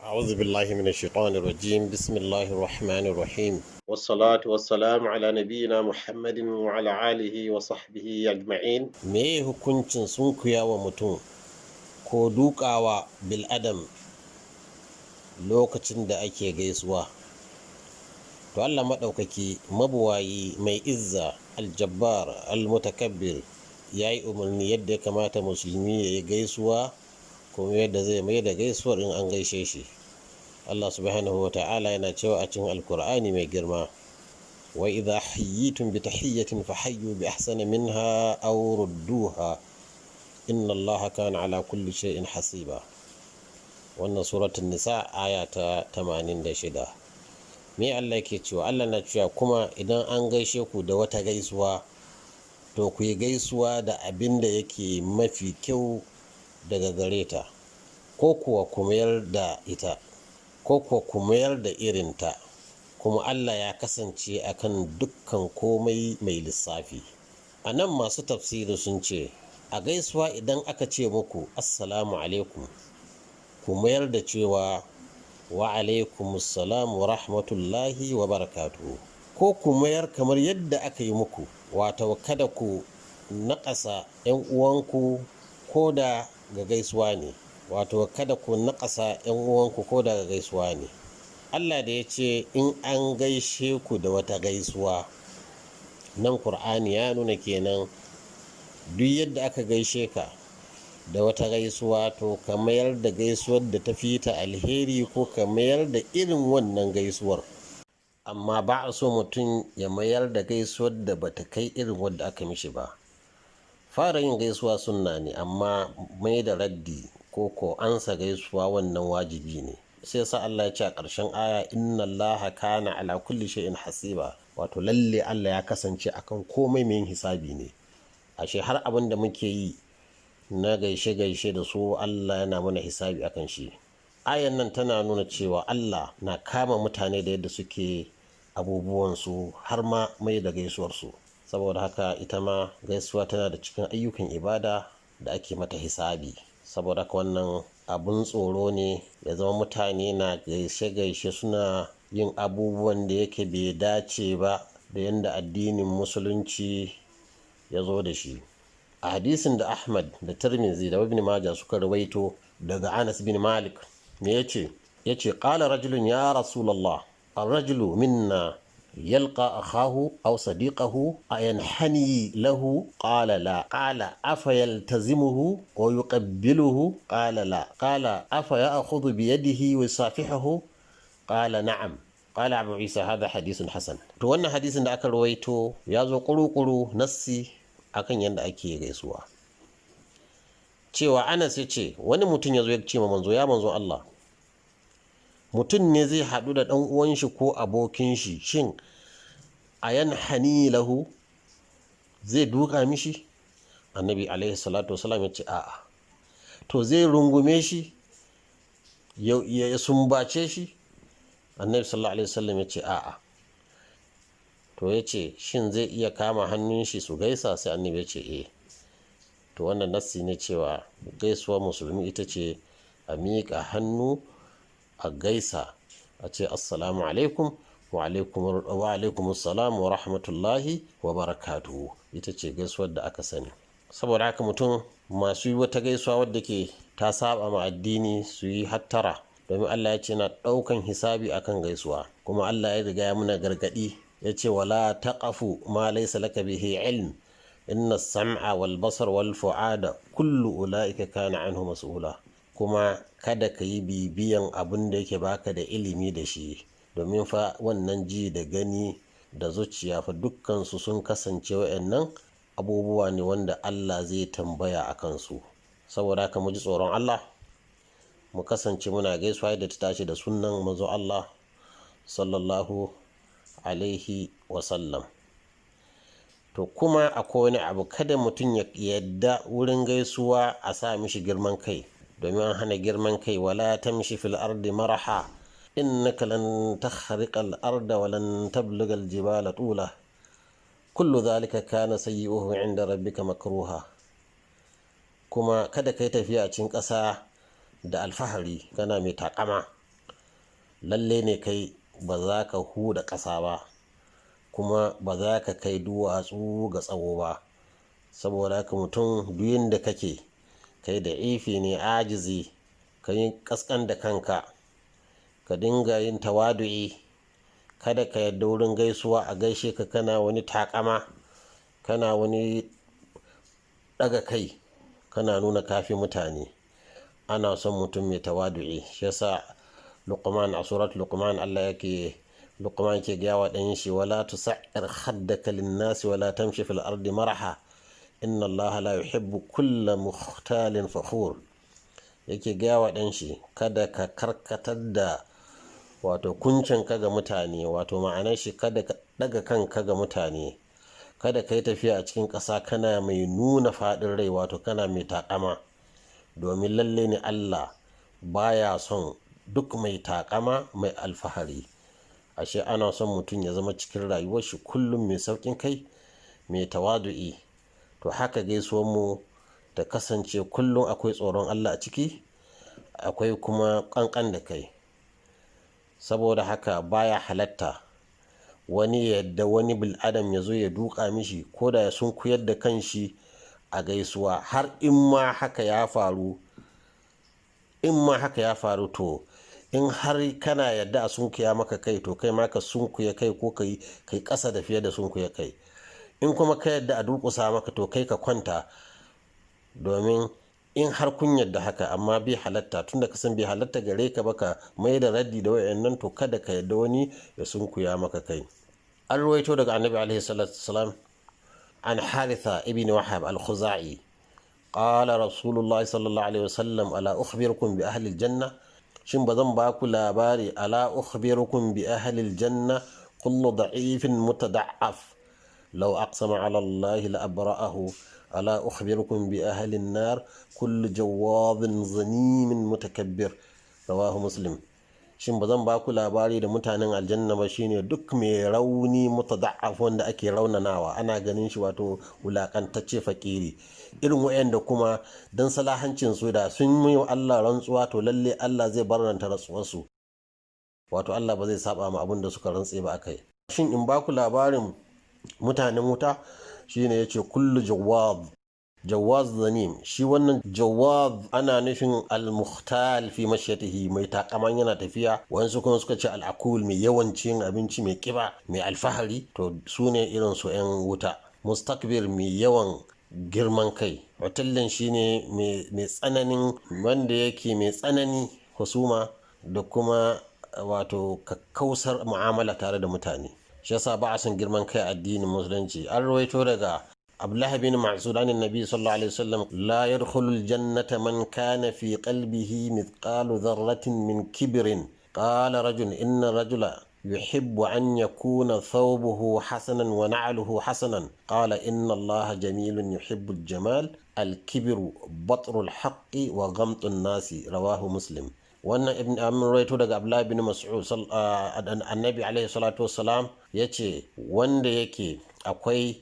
أعوذ بالله من الشيطان الرجيم بسم الله الرحمن الرحيم والصلاة والسلام على نبينا محمد وعلى آله وصحبه أجمعين me hukuncin sunkuyawa mutum ko dukawa bil'adam lokacin da ake gaisuwa. To Allah maɗaukaki mabuwayi mai izza aljabbar almutakabbir ya yi umarni yadda ya kamata musulmi ya yi gaisuwa kuma yadda zai mai da gaisuwar in an gaishe shi. Allah subhanahu wa ta'ala yana cewa a cikin alkur'ani mai girma, wa idha hayyitum bi tahiyyatin fahayyu bi ahsana minha aw rudduha inna Allaha kana ala kulli shay'in hasiba. Wannan suratul nisa aya ta 86. Me Allah yake cewa? Allah na cewa kuma idan an gaishe ku da wata gaisuwa to ku yi gaisuwa da abin da yake mafi kyau daga gare ta, ko kuwa ku mayar da ita, ko kuwa ku mayar da irinta, kuma Allah ya kasance akan dukkan komai mai lissafi. A nan masu tafsiri sun ce a gaisuwa idan aka ce muku assalamu alaikum, ku mayar da cewa wa alaikumussalam wa rahmatullahi wa barakatuhu, ko ku mayar kamar yadda aka yi muku, wato kada ku naƙasa 'yan uwanku ko da ga gaisuwa ne, wato kada ku naƙasa 'yan uwanku ko da ga gaisuwa ne. Allah da ya ce in an gaishe ku da wata gaisuwa, nan Kur'ani ya nuna kenan duk yadda aka gaishe ka da wata gaisuwa to ka mayar da gaisuwar da ta fi ta alheri ko ka mayar da irin wannan gaisuwar, amma ba a so mutum ya mayar da gaisuwar da bata kai irin wadda aka mishi ba. Fara yin gaisuwa sunna ne, amma mai da raddi ko ansa gaisuwa wannan wajibi ne. Sai sa Allah ya ce a ƙarshen aya inna Allaha kana ala kulli shay'in hasiba, wato lalle Allah ya kasance akan komai mai yin hisabi ne. Ashe har abin da muke yi na gaishe-gaishe da su Allah yana mana hisabi akan shi. Ayan nan tana nuna cewa Allah na kama mutane da yadda suke abubuwansu har ma mai da gaisuwarsu. Saboda haka ita ma gaisuwa tana da cikin ayyukan ibada da ake mata hisabi. Saboda haka wannan abun tsoro ne ya zama mutane na gaishe-gaishe suna yin abubuwan da yake bai dace ba da yadda addinin musulunci ya zo da shi. A hadisin da Ahmad da Tirmidhi da Ibn Majah suka rawaito daga Anas bin Malik, me yace? Yace qala rajulun ya Rasulullah, ar-rajulu minna yalqa akhahu aw sadiqahu ayanhani lahu qala la qala afa yaltazimuhu wa yuqabbiluhu qala la qala afa ya'khudhu bi yadihi wa yusafihuhu qala na'am qala Abu Isa hadha hadithun hasan. To wannan hadisin da aka rawaito ya zo kuru-kuru nassi akan yadda ake gaisuwa, cewa Anas ya ce wani mutum ya zo ya ce ma manzo, ya manzo Allah, mutum ne zai haɗu da ɗan uwan shi ko abokin shi, shin ayan hani lahu, zai duka mishi? Annabi alaihi salatu wasalam ya ce a'a. To zai rungume shi ya sumbace shi? Annabi sallallahu alaihi wasallam ya ce a'a. To ya ce shin zai iya kama hannun shi su gaisa? Sai annabi ya ce eh. To wannan nassi ne cewa gaisuwar musulmi ita ce a miƙa hannu a gaisa, a ce assalamu alaikum wa alaikum assalam wa rahmatullahi wa barakatuhu. Ita ce gaisuwar da aka sani. Saboda haka mutum masu yi wata gaisuwa wadda ke ta saba ma addini su yi hattara, domin Allah ya ce na ɗaukan hisabi akan gaisuwa, kuma Allah ya riga ya muna gargaɗi ya ce wala taqafu ma laysa laka bihi ilm inna as-sam'a wal basar wal fu'ada kullu ulaika kana anhu mas'ula. Kuma kada ka yi bibiyan abin da yake baka da ilimi da shi, domin fa wannan ji da gani da zuciya fa dukkan su sun kasance wayannan abubuwa ne wanda Allah zai tambaya a kansu. Saboda haka mu ji tsoron Allah, mu kasance muna gaisuwa da ta tashi da sunnan manzo Allah sallallahu alaihi wasallam. To kuma akwai wani abu, kada mutum ya yadda wurin gaisuwa a sa mishi girman kai, domin an hana girman kai. Wala tamshi fil ardi maraha innaka lan takhriqa al arda wa lan tablugha al jibala tula kullu dhalika kana sayyi'uhu 'inda rabbika makruha. Kuma kada kai tafiya a cikin ƙasa da alfahari kana mai takama, lalle ne kai ba za ka huda ƙasa ba, kuma ba za ka kai duwatsu ga tsawo ba. Saboda haka mutum duk da kake kai da ifi ne, ajizi, ka yi ƙasƙan da kanka, ka dinga yin tawadu'i. Kada ka yadda wurin gaisuwa a gaishe ka kana wani takama, kana wani ɗaga kai, kana nuna kafi mutane. Ana son mutum mai tawadu'i. Shi yasa Luqman, a surat Luqman, Luqman ke gaya wa ɗan shi, wala tusa'ir khaddaka lin-nasi wala tamshi fil ardi maraha inna Allah la yuhibbu kulla mukhtalin fakhur. Yake gaya wa ɗan shi, kada ka karkatar da wato kuncinka ga mutane, wato ma'anar shi kada ka daga kanka ga mutane, kada ka yi tafiya a cikin ƙasa kana mai nuna faɗin rai, wato kana mai taƙama, domin lalle ne Allah baya son duk mai taƙama, mai alfahari. Ashe ana son mutum ya zama cikin rayuwar shi kullum mai sauƙin kai, mai tawadu'i. To haka gaisuwar mu ta kasance kullum akwai tsoron Allah a ciki, akwai kuma ƙanƙan da kai. Saboda haka baya halatta wani yadda wani bil'adam ya zo ya duka mishi, ko da ya sunkuyar da kanshi a gaisuwa. Har in ma haka ya faru to in har kana yadda a sunkuya maka kai, to kai ma ka sunkuya kai, ko kai ƙasa da fiye da sunkuya kai. In kuma ka yadda a durƙusa maka, to kai ka kwanta, domin in har kun yadda haka. Amma bai halatta, tunda ka san bai halatta gare ka ba ka mai da raddi da wayannan, to kada ka yadda wani ya sunkuya maka kai. An ruwaito daga annabi alaihi salatu wasalam an Haritha ibn Wahab al-Khuzai qala Rasulullah sallallahu alaihi wasallam, ala ukhbirukum bi ahli al-janna, shin bazan ba ku labari, ala ukhbirukum bi ahli al-janna kullu da'ifin mutada'af law aqsama ala Allah la abra'ahu, ala ukhbirukum bi ahli an-nar kullu jawadin zanimin mutakabbir, rawahu Muslim. Shin bazan ba ku labari da mutanen aljanna ba, shine duk mai rauni mutada'af, wanda ake raunanawa, ana ganin shi wato wulakantacce, fakiri. Irin wayanda kuma dan salahancin su da sun yi Allah rantsuwa, to lalle Allah zai barranta rantsuwarsu, wato Allah ba zai saba ma abin da suka rantse ba akai. Shin in ba ku labarin mutanen wuta, shine yace kullu jawaz zanim. Shi wannan jawaz ana nufin al-mukhtal fi mashyatihi, mai takaman yana tafiya. Wayansu kuma suka ce al-akul, mai yawancin abinci, mai kiba, mai alfahari. To su ne irin su 'yan wuta. Mustakbir, mai yawan girman kai. Utallin shine mai tsananin, wanda yake mai tsanani husuma da kuma wato kakkausar mu'amala tare da mutane. Shi yasa ba a son girman kai a addinin musulunci. An rawaito daga Abdullah bin Mas'ud an Nabi sallallahu alaihi wasallam, la yadkhulul jannata man kana fi qalbihi mithqalu dharratin min kibrin. Qala rajul, inna rajula yuhibbu an yakuna thawbuhu hasanan wa na'luhu hasanan. Qala inna Allah jamilun yuhibbu al-jamal. Al-kibru batrul haqqi wa ghamtun nasi, rawahu Muslim. Wannan ibn Amr rawaito daga Abdullah bin Mas'ud, annabi alaihi salatu wassalam yace, wanda yake akwai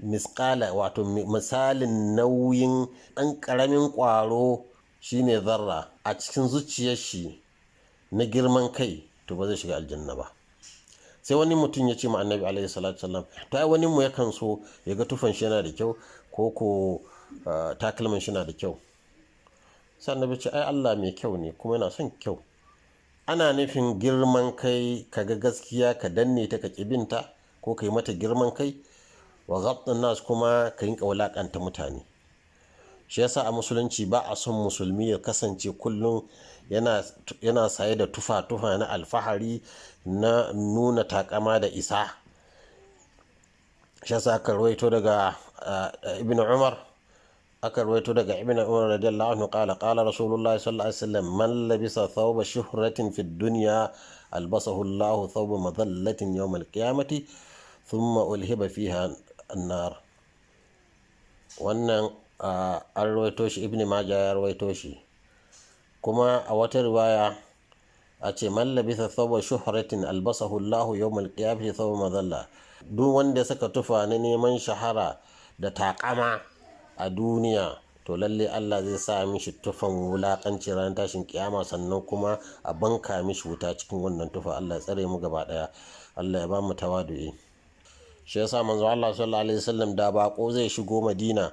misqala, wato misalin nauyin ɗan ƙaramin ƙwaro shine zarra a cikin zuciyar shi na girman kai, to ba zai shiga aljanna ba. Sai wani mutum ya ce ma annabi alaihi salatu wasallam, to ai wani mu yakan so ya ga tufan shi yana da kyau, ko takalman shi yana da kyau. Sai annabi ce, ai Allah mai kyau ne, kuma yana son kyau. Ana nufin girman kai, ka ga gaskiya ka danne ta, ka kibinta, ko ka yi mata girman kai. Wa ghabtun nas, kuma ka yinka wulakanta mutane. Shi yasa a musulunci ba a son musulmi ya kasance kullum yana saye da tufa na alfahari, na nuna takama da isa. Shi yasa aka rawaito daga Ibn Umar radiyallahu anhu qala Rasulullah sallallahu alaihi wasallam, man labisa thawba shuhratin fid dunya albasahu Allahu thawba madhallatin yawm al-qiyamati thumma ulhiba fiha annar. Wannan an rawaito shi, Ibn Majah ya rawaito shi. Kuma a wata riwaya a ce, man labisa thawba shuhratin albasahu Allahu yawm al-qiyamati thawba madhalla. Duk wanda saka tufa na neman shahara da takama a duniya, to to lalle Allah zai sa mishi tufan wulakanci ranar tashin kiyama, sannan kuma a banka mishi wuta cikin wannan tufa. Allah ya tsare mu gaba daya, Allah ya ba mu tawadu'i. Shi yasa manzo Allah sallallahu alaihi wasallam da bako zai shigo Madina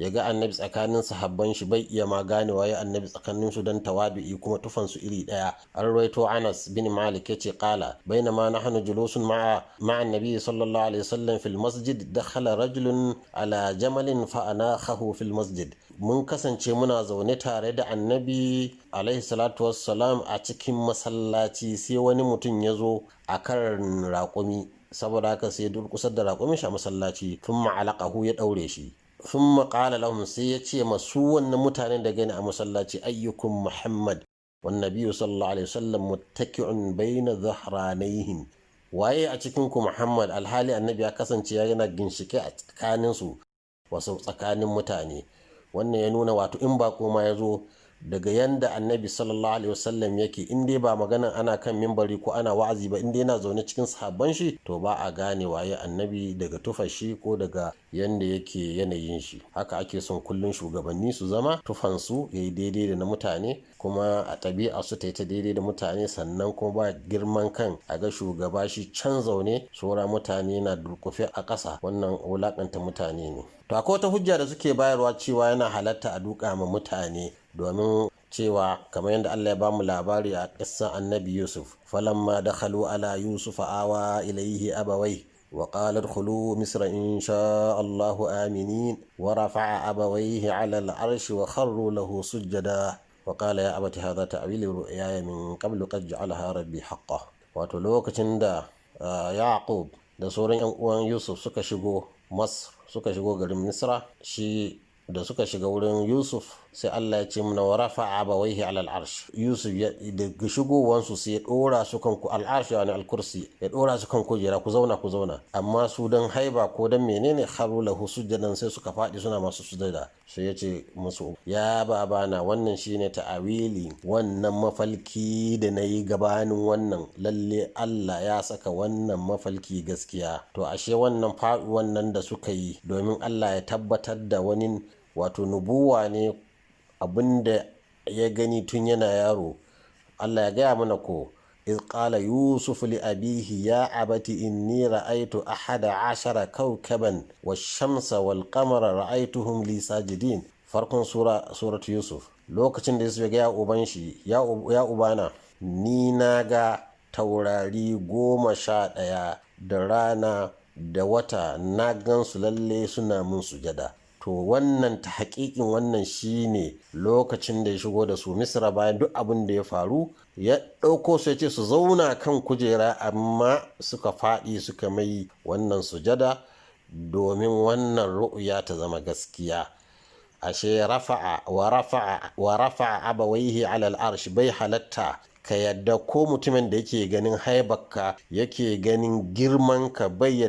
ya ga annabi tsakanin sahabban shi bai iya ma gane waye annabi tsakanin su dan tawadu'i kuma tufan su iri daya. An rawaito Anas bin Malik yace qala bainama nahnu julusun ma'a annabi sallallahu alaihi wasallam fil masjid dakhala rajulun ala jamalin fa anakhahu fil masjid. Mun kasance muna zaune tare da annabi alaihi salatu wassalam a cikin masallaci, sai wani mutum ya zo a kan raƙumi, saboda haka sai durƙusar da raƙumin shi a masallaci, thumma alaqahu ya daure shi. Thumma qala lahum, sai ya ce masu wannan mutanen da gani a masallaci, ayyukum Muhammad wan nabiyyu sallallahu alaihi wasallam muttaki'un baina dhahranayhim. Waye a cikin ku Muhammad, alhali annabi ya kasance yana ginshike a tsakanin su, wasu tsakanin mutane. Wannan ya nuna wato in ba koma ya zo daga yanda annabi sallallahu alaihi wasallam yake, in dai ba magana ana kan mimbari ko ana wa'azi ba, in dai yana zaune cikin sahabban shi, to ba a gane waye annabi daga tufar shi ko daga yanda yake yanayin shi. Haka ake son kullun shugabanni su zama tufansu yayi daidai da na mutane, kuma a ɗabi'a su ta daidai da mutane, sannan kuma ba girman kan a ga shugaba shi can zaune saura mutane na durkufe a ƙasa. Wannan wulakanta mutane ne. To akwai wata hujja da suke bayarwa cewa yana halatta a duka ma mutane, domin cewa kamar yadda Allah ya ba mu labari a ƙissar annabi Yusuf, falamma dakhalu ala Yusuf awa ilayhi abawai wa qala adkhulu misra in sha Allahu aminin wa rafa'a abawayhi ala al-arshi wa kharru lahu sujada wa qala ya abati hadha ta'wilu ru'yaya min qablu qad ja'alaha rabbi haqqan. Wato lokacin da Yaqub da sauran yan uwan Yusuf suka shigo Masr, suka shigo garin Misra, shi da suka shiga wurin Yusuf sai Allah ya ce mana wa rafa'a abawaihi ala al-arsh. Yusuf ya daga shigowansu sai ya dora su kan al-arsh, yani al-kursi, ya dora su kan kujera, ku zauna. Amma su dan haiba ko dan menene, kharu lahu sujadan, sai suka fadi suna masu sujada. Sai ya ce musu, ya babana, wannan shine ta'awili, wannan mafalki da nayi gabanin wannan, lalle Allah ya saka wannan mafalki gaskiya. To ashe wannan faduwan nan da suka yi domin Allah ya tabbatar da wani wato nubuwa ne, abinda ya gani tun yana yaro. Allah ya gaya mana ko iz qala yusuf li abihi ya abati inni ra'aytu ahada ashara kawkaban wash-shamsa wal-qamara ra'aytuhum li sajidin. Farkon suratu Yusuf, lokacin da Yusuf ya gaya uban shi, ya ubana, ni na ga taurari 11 da rana da wata, na gansu lalle suna mun sujada. To wannan ta haƙiƙin wannan shine lokacin da ya shigo da su Misra, bayan duk abin da ya faru ya ɗauko su ya ce su zauna kan kujera, amma suka faɗi suka mai wannan sujada domin wannan ru'ya ta zama gaskiya. Ashe rafa'a abawaihi ala al-arsh bai halatta ka yadda, ko mutumin da yake ganin haibarka yake ganin girmanka bai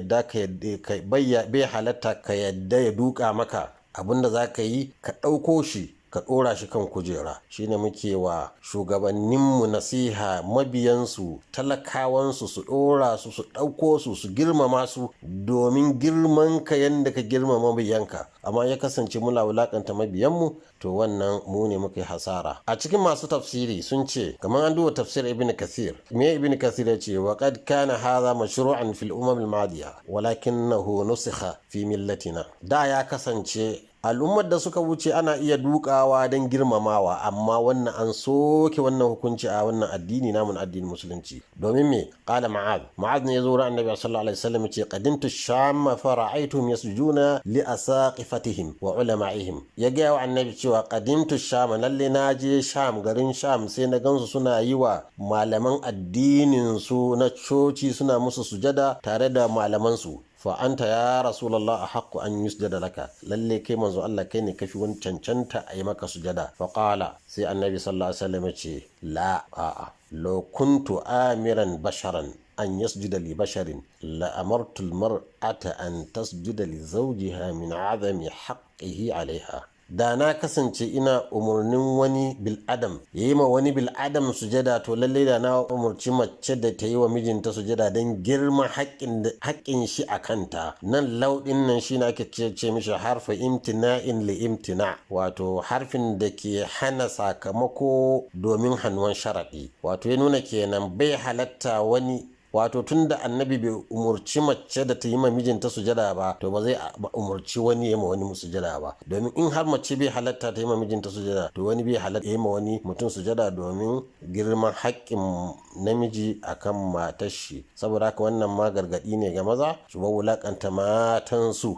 halatta ka yadda ya duka maka. Abinda za ka yi, ka ɗauko shi ka ɗora shi kan kujera. Shine muke wa shugabanninmu nasiha, mabiyansu, talakawansu, su ɗora su, su ɗauko su, su girmama su, domin girmanka yadda ka girmama mabiyanka. Amma ya kasance muna wulakanta mabiyanmu, to wannan mu ne muka yi hasara. A cikin masu tafsiri sun ce, kamar an duba tafsir Ibn Kathir, me Ibn Kathir ya ce, wa qad kana hadha mashru'an fil umam al-madiya walakinahu nusikha fi millatina. Da ya kasance al'ummar da suka wuce ana iya dukawa don girmamawa, amma wannan an soke wannan hukunci a wannan addini namun, addinin musulunci. Domin me? Qala Mu'adh ne ya zo ran Annabi sallallahu alaihi wasallam, ce qadimtu Sham fa ra'aytuhum yasjuduna li asaqifatihim wa ulama'ihim. Ya ga wa Annabi cewa qadimtu Sham, lalle na je Sham, garin Sham, sai na gansu suna yi wa malaman addinin su na coci, suna musu sujada tare da malaman su. Fa anta ya rasulullah ahaqqu an yusjada laka, lalle kai manzo Allah kai ne kafi wani cancanta a yi maka sujada. Fa qala, sai annabi sallallahu alaihi wasallam ce, la a'a, law kuntu amiran basharan an yasjuda li basharin la amartu al mar'ata an tasjuda li zawjiha min 'azami haqqihi 'alayha. da na kasance ina umarnin wani bil'adam ya yi ma wani bil'adam sujada, to lallai da na umarci mace da ta yi wa mijinta sujada don girman haƙƙin shi a kanta. Nan lauɗin nan shi na ake ce mishi harfa imtina'in li imtina, wato harfin da ke hana sakamako domin hannuwan sharaɗi. Wato ya nuna kenan bai halatta wani, wato tun da annabi bai umurci mace da ta yi ma mijinta sujada ba, to ba zai umurci wani ya ma wani sujada ba. Domin in har mace bai halatta ta yi ma mijinta sujada, to wani bai halatta ya yi ma wani mutum sujada domin girman haƙƙin namiji akan matar shi. Saboda haka wannan ma gargaɗi ne ga maza su ba wulaƙanta matansu,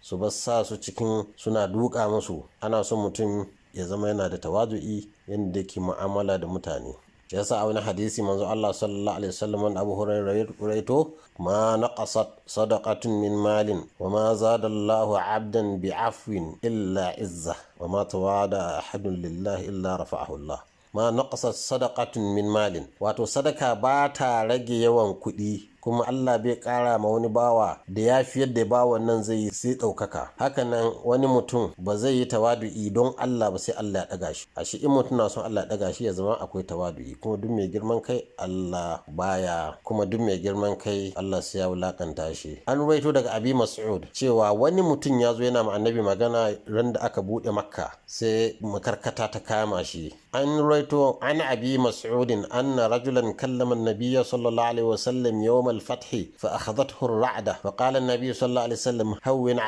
su ba sa su cikin suna duka musu. Ana son mutum ya zama yana da tawazu'i yadda ke mu'amala da mutane. Shi yasa a wani hadisi manzo Allah sallallahu alaihi wasallam wanda Abu Hurairah rawaito, ma naqasat sadaqatun min malin wa ma zada Allahu 'abdan bi'afwin illa izza wa ma tawada ahadun lillahi illa rafa'ahu Allah. Ma naqasat sadaqatun min malin, wato sadaka ba ta rage yawan kuɗi, kuma Allah bai ƙara ma wani bawa da ya fi yadda bawan nan zai yi sai ɗaukaka. Hakanan wani mutum ba zai yi tawadu'i don Allah ba sai Allah ya ɗaga shi. A shi in mutum na son Allah ya ɗaga shi ya zama akwai tawadu'i, kuma duk mai girman kai Allah baya, kuma duk mai girman kai Allah sai ya wulakanta shi. An ruwaito daga Abi Mas'ud cewa wani mutum ya zo yana ma annabi magana ran da aka buɗe Makka, sai makarkata ta kama shi. An ruwaito an Abi Mas'udin anna rajulan kallama an-nabiyya sallallahu alaihi wasallam yawm الفتح فأخذته الرعدة فقال النبي صلى الله عليه وسلم هون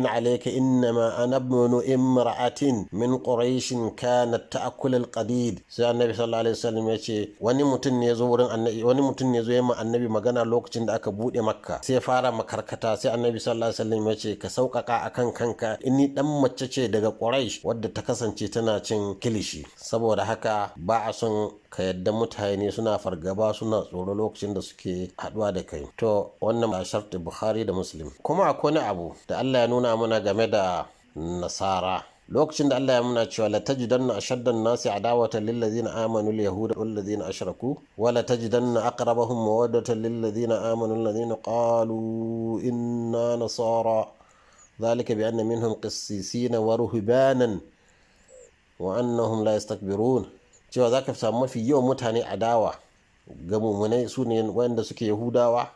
عليك إنما أنا ابن امرأة من قريش كانت تأكل القديد. sai annabi sallallahu alaihi wasallam ya ce wani mutum ne zo yamma annabi magana lokacin da aka bude Makka, sai fara makarkata. sai annabi sallallahu alaihi wasallam ya ce ka sauƙaƙa akan kanka, inni dan mace ce daga Quraysh wadda ta kasance tana cin kilishi. Saboda haka ba a son ka yadda mutane suna fargaba suna tsoro lokacin da suke haduwa da kai. To wannan ba sharti Bukhari da Muslim. Kuma akwai wani abu da Allah ya nuna mana game da Nasara, lokacin da Allah ya nuna cewa la tajidanna ashaddan nasi adawatan lil ladina amanu al yahuda wal ladina ashraku wa la tajidanna aqrabahum mawaddatan lil ladina amanu alladhina qalu inna nasara dhalika bi anna minhum qissisina wa ruhbanan wa annahum la yastakbirun. Cewa za ka samu mafi yawan mutane adawa ga mummunai su ne wanda suke Yahudawa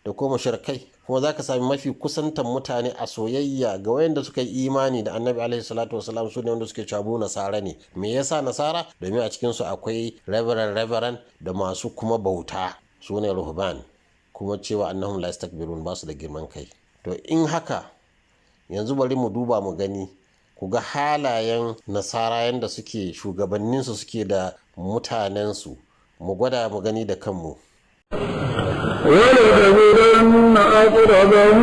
da kuma mushrikai, kuma za ka sami mafi kusantan mutane a soyayya ga wayanda suka yi imani da annabi alaihi salatu wasalam su ne wanda suke cewa nasara ne. Me yasa nasara? Domin a cikinsu akwai reverend da masu kuma bauta, su ne ruhban, kuma cewa annahum la yastakbirun, ba su da girman kai. To in haka, yanzu bari mu duba mu gani, ku ga halayen nasara yadda suke, shugabanninsu suke da mutanensu, mu gwada mu gani da kanmu. ولتجدن أقربهم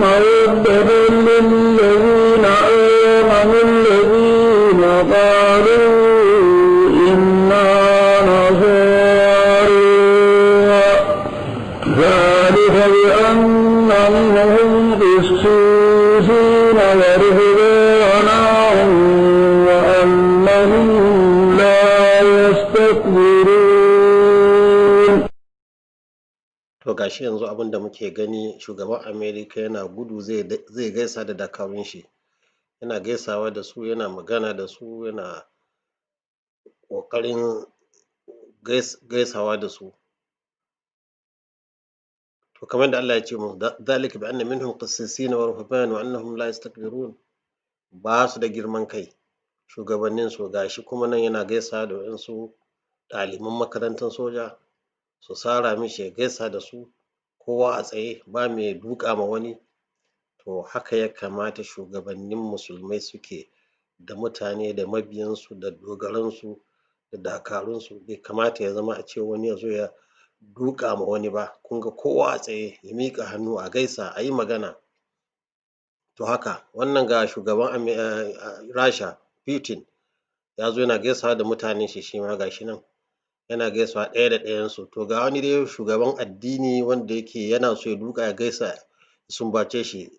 مودة للذين آمنوا الذين قالوا إنا نصارى ذلك بأن منهم قسيسين ورهبانا وأنهم لا يستكبرون. To gashi yanzu abin da muke gani, shugaban Amerika yana gudu zai gaisa da dakarun shi, yana gaisawa da su, yana magana da su, yana ƙoƙarin gaisawa da su. To kamar da Allah ya ce mu, zalika bi anna minhum qissisina wa ruhban wa annahum la yastakbirun, ba su da girman kai shugabannin su. Gashi kuma nan yana gaisawa da waɗansu ɗaliban makarantar soja, su sara mishi ya gaisa da su, kowa a tsaye, ba mai duka ma wani. To haka ya kamata shugabannin musulmai suke da mutane, da mabiyansu, da dogaransu, da dakarunsu. Bai kamata ya zama a ce wani ya zo ya duka ma wani ba. Kun ga kowa a tsaye, ya miƙa hannu a gaisa, a yi magana. To haka wannan ga shugaban Rasha Putin ya zo yana gaisawa da mutanen shi, shi ma gashi nan yana gaisawa ɗaya da ɗayansu. To ga wani dai shugaban addini wanda yake yana so ya duka ya gaisa, sumbace shi,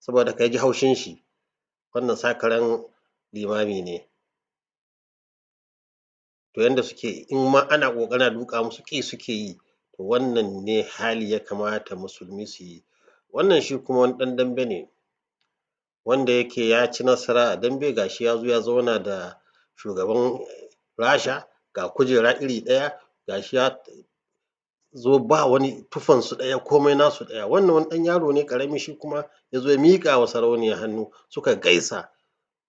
saboda ka ji haushin shi. Wannan sakaran limami ne. To yanda suke, in ma ana ƙoƙarin duka musu, ƙi suke yi. To wannan ne hali ya kamata musulmi su yi. Wannan shi kuma wani ɗan dambe ne. wanda yake ya ci nasara a dambe ga shi ya zo ya zauna da shugaban Rasha ga kujera iri ɗaya ga shi ya zo ba wani tufansu ɗaya komai nasu ɗaya, wannan wani ɗan yaro ne ƙarami shi kuma ya zo ya miƙa wa sarauniya hannu suka gaisa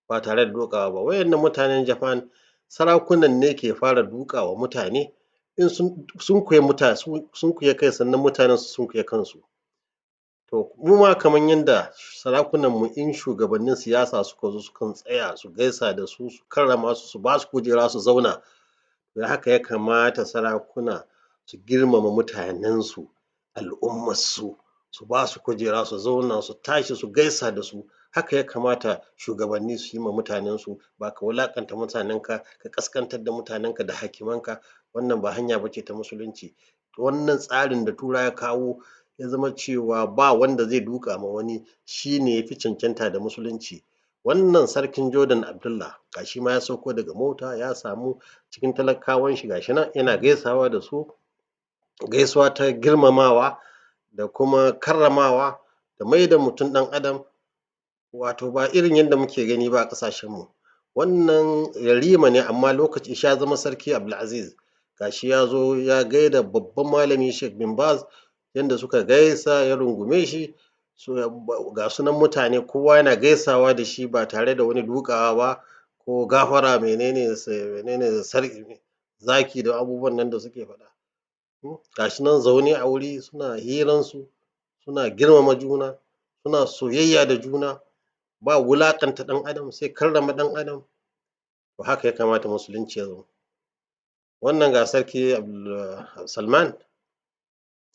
ba tare da dukawa ba. Waɗannan mutanen Japan sarakunan ne ke fara duƙawa mutane in sun sunkuya kai sannan mutanen su sunkuya kansu. To mu ma kaman yanda sarakunan mu in shugabannin siyasa suka zo sukan tsaya su gaisa da su, su karrama su, su ba su kujera su zauna, to haka ya kamata sarakuna su girmama mutanen su, al'umman su ba su kujera su zauna su tashi su gaisa da su, haka ya kamata shugabanni su yi ma mutanen su ba ka wulaƙanta mutanenka ka ƙasƙantar da mutanenka da hakimanka wannan ba hanya ba ce ta musulunci. Wannan tsarin da turawa ya kawo ya zama cewa ba wanda zai duƙa ma wani shi ne ya fi cancanta da musulunci. Wannan sarkin Jordan Abdullah ga shi ma ya sauko daga mota ya samu cikin talakawan shi ga shi nan yana gaisawa da su gaisuwa ta girmamawa da kuma karramawa da maida mutum ɗan adam wato ba irin yanda muke gani ba a ƙasashen mu. Wannan yarima ne amma lokaci shi ya zama sarki Abdulaziz ga shi ya zo ya gaida babban malami Sheikh bin Baz yanda suka gaisa ya rungume shi ga su nan mutane kowa yana gaisawa da shi ba tare da wani duƙawa ba ko gafara menene zaki da abubuwan nan da suke faɗa. Ga shi nan zaune a wuri suna hiran su suna girmama juna suna soyayya da juna ba wulaƙanta ɗan adam sai karrama ɗan adam, to haka ya kamata musulunci ya zama. Wannan ga sarki Salman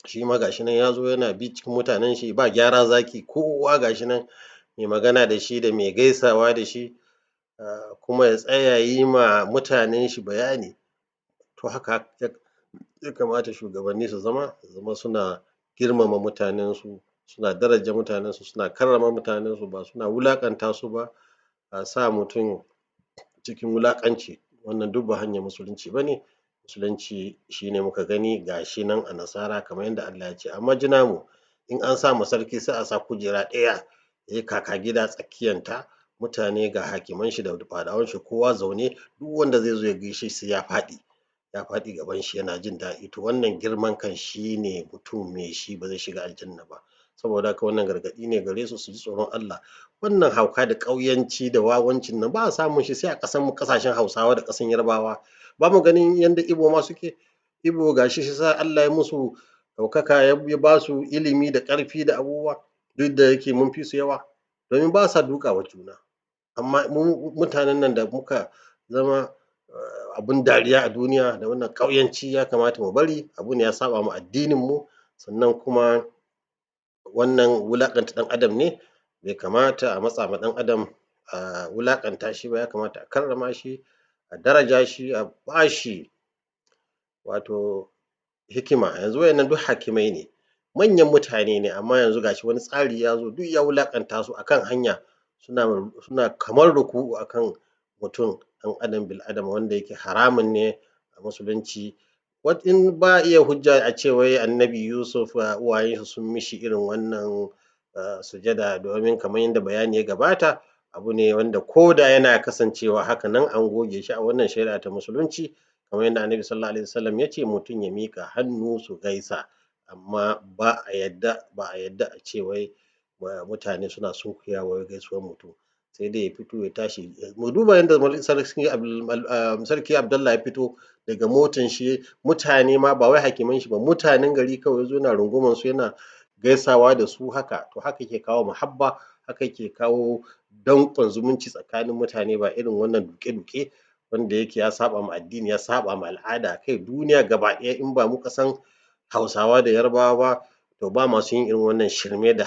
shi ma ga shi nan ya zo yana bi cikin mutanen shi ba gyara zaki kowa ga shi nan mai magana da shi da mai gaisawa da shi kuma ya tsaya ya yi ma mutanen shi bayani, to haka ya kamata shugabanni su zama suna girmama mutanen su, suna daraja mutanen su, suna karrama mutanen su ba suna wulaƙanta su ba, a sa mutum cikin wulaƙanci wannan duk ba hanyar musulunci ba ne. Musulunci shi ne muka gani ga shi nan a nasara kamar yanda Allah ya ce amma ji namu in an sa ma sarki sai a sa kujera ɗaya ya yi kaka gida tsakiyan ta mutane ga hakiman shi da fadawan shi kowa zaune duk wanda zai zo ya gaishe sai ya faɗi gaban shi yana jin daɗi to wannan girman kan shi ne mutum mai shi ba zai shiga aljanna ba. Saboda haka wannan gargaɗi ne gare su su ji tsoron Allah. Wannan hauka da ƙauyanci da wawancin nan ba a samun shi sai a ƙasan mu ƙasashen Hausawa da ƙasan Yarbawa. Ba mu ganin yanda Ibo ma suke, Ibo ga shi sa Allah ya musu ɗaukaka ya ba su ilimi da ƙarfi da abubuwa duk da yake mun fi su yawa domin ba sa duƙawa juna. Amma mu mutanen nan da muka zama abun dariya a duniya da wannan ƙauyanci ya kamata mu bari abu ne ya saɓa ma addinin mu sannan kuma wannan wulaƙanta ɗan adam ne bai kamata a matsa ma ɗan adam a wulaƙanta shi ba ya kamata a karrama shi a daraja shi a ba shi wato hikima. Yanzu waɗannan duk hakimai ne manyan mutane ne amma yanzu ga shi wani tsari ya zo duk ya wulaƙanta su a kan hanya suna kamar ruku'u a kan mutum ɗan adam bil'adama wanda yake haramun ne a musulunci. In ba a iya hujja a ce wai annabi Yusuf uwayen shi sun mishi irin wannan sujada domin kamar yanda bayani ya gabata abu ne wanda ko da yana kasancewa haka nan an goge shi a wannan shari'a ta musulunci kamar yanda annabi sallallahu alaihi wasallam ya ce mutum ya miƙa hannu su gaisa amma ba a yadda a ce wai mutane suna sunkuyawa wai gaisuwan mutum sai dai ya fito ya tashi mu duba yanda sarki Abdallah ya fito daga motan shi mutane ma ba wai hakiman shi ba mutanen gari kawai ya zo yana runguman su yana gaisawa da su haka to haka yake kawo muhabba haka yake kawo danƙon zumunci tsakanin mutane ba irin wannan duƙe-duƙe wanda yake ya saɓa ma addini ya saɓa ma al'ada kai duniya gaba ɗaya in ba mu ƙasan Hausawa da Yarbawa ba to ba masu yin irin wannan shirme da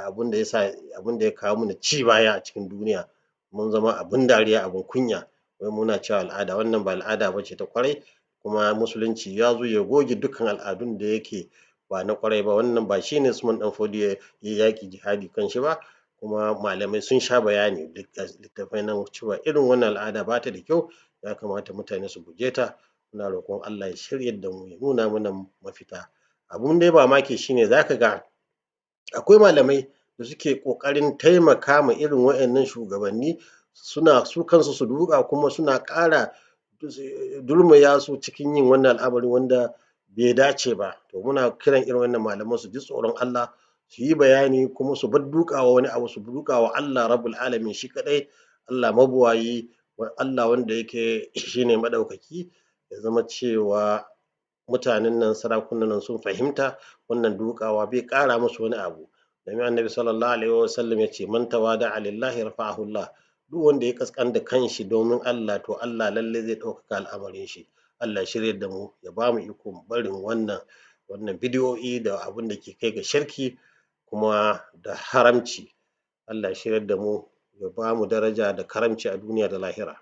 abun da ya kawo mana ci baya a cikin duniya mun zama abun dariya abun kunya wai muna cewa al'ada wannan ba al'ada ba ce ta ƙwarai kuma musulunci ya zo ya goge dukkan al'adun da yake ba na ƙwarai ba wannan ba shi ne Usman ɗan Fodio ya yi yaƙi jihadi kan shi ba kuma malamai sun sha bayani littattafai nan cewa irin wannan al'ada ba ta da kyau ya kamata mutane su guje ta muna roƙon Allah ya shiryar da mu ya nuna mana mafita. Abun dai mamaki shi ne za ka ga akwai malamai da suke ƙoƙarin taimaka ma irin waƴannan shugabanni suna su kansu su duƙa kuma suna ƙara dulmuyar su cikin yin wannan al'amari wanda bai dace ba. To muna kiran irin wannan malaman su ji tsoron Allah su yi bayani kuma su bar duƙawa wani abu su duƙawa Allah Rabbul alamin shi kaɗai, Allah mabuwayi, Allah wanda yake shi ne maɗaukaki, ya zama cewa mutanen nan sarakunan nan sun fahimta wannan duƙawa bai ƙara musu wani abu. Domin Annabi sallallahu alaihi wasallam ya ce man tawada'a lillahi rafa'ahu Allah, duk wanda ya ƙasƙantar da kanshi domin Allah to Allah lallai zai ɗaukaka al'amarin shi. Allah ya shiryar da mu ya bamu ikon barin wannan bidiyoyi da abin da ke kai ga shirki kuma da haramci. Allah ya shiryar da mu ya bamu daraja da karamci a duniya da lahira.